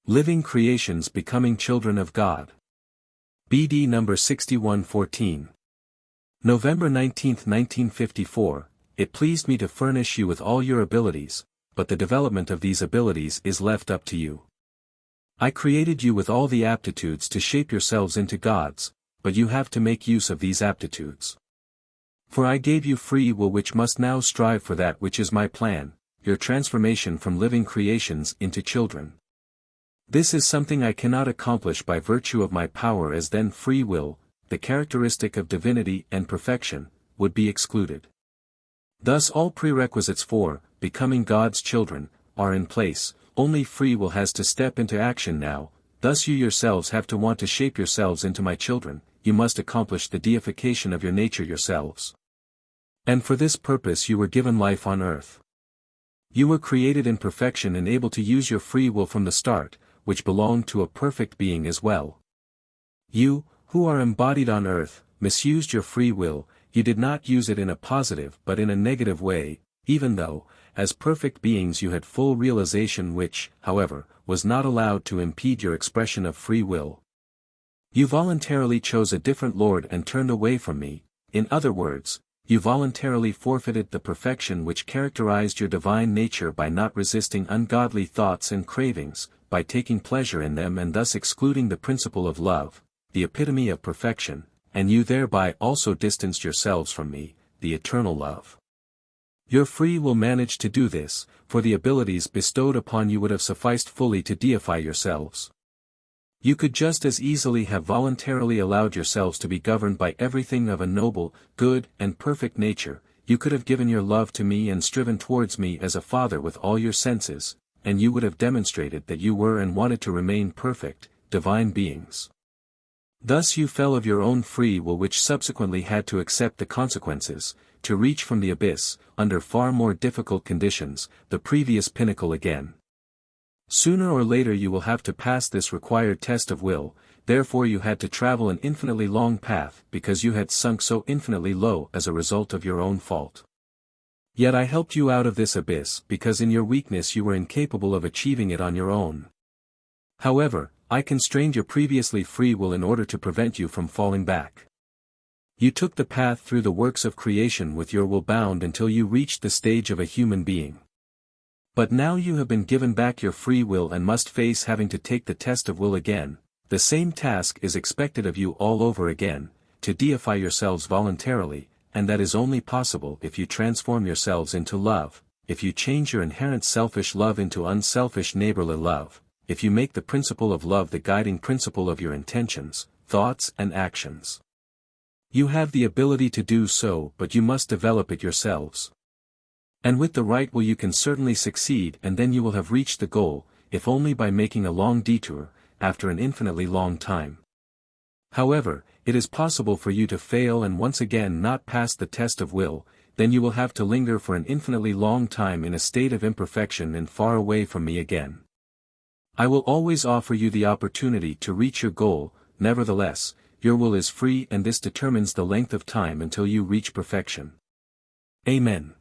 Living creations becoming children of God. BD number 6114. November 19, 1954, it pleased me to furnish you with all your abilities, but the development of these abilities is left up to you. I created you with all the aptitudes to shape yourselves into gods, but you have to make use of these aptitudes. For I gave you free will which must now strive for that which is my plan, your transformation from living creations into children. This is something I cannot accomplish by virtue of my power, as then free will, the characteristic of divinity and perfection, would be excluded. Thus all prerequisites for becoming God's children are in place, only free will has to step into action now. Thus you yourselves have to want to shape yourselves into my children, you must accomplish the deification of your nature yourselves. And for this purpose you were given life on earth. You were created in perfection and able to use your free will from the start, which belonged to a perfect being as well. You, who are embodied on earth, misused your free will. You did not use it in a positive but in a negative way, even though, as perfect beings you had full realization, which, however, was not allowed to impede your expression of free will. You voluntarily chose a different Lord and turned away from me. In other words, you voluntarily forfeited the perfection which characterized your divine nature by not resisting ungodly thoughts and cravings, by taking pleasure in them and thus excluding the principle of love, the epitome of perfection, and you thereby also distanced yourselves from me, the eternal love. Your free will managed to do this, for the abilities bestowed upon you would have sufficed fully to deify yourselves. You could just as easily have voluntarily allowed yourselves to be governed by everything of a noble, good, and perfect nature. You could have given your love to me and striven towards me as a father with all your senses, and you would have demonstrated that you were and wanted to remain perfect, divine beings. Thus you fell of your own free will, which subsequently had to accept the consequences, to reach from the abyss, under far more difficult conditions, the previous pinnacle again. Sooner or later you will have to pass this required test of will, therefore you had to travel an infinitely long path because you had sunk so infinitely low as a result of your own fault. Yet I helped you out of this abyss because in your weakness you were incapable of achieving it on your own. However, I constrained your previously free will in order to prevent you from falling back. You took the path through the works of creation with your will bound until you reached the stage of a human being. But now you have been given back your free will and must face having to take the test of will again. The same task is expected of you all over again, to deify yourselves voluntarily, and that is only possible if you transform yourselves into love, if you change your inherent selfish love into unselfish neighborly love, if you make the principle of love the guiding principle of your intentions, thoughts and actions. You have the ability to do so, but you must develop it yourselves. And with the right will you can certainly succeed, and then you will have reached the goal, if only by making a long detour, after an infinitely long time. However, it is possible for you to fail and once again not pass the test of will, then you will have to linger for an infinitely long time in a state of imperfection and far away from me again. I will always offer you the opportunity to reach your goal. Nevertheless, your will is free and this determines the length of time until you reach perfection. Amen.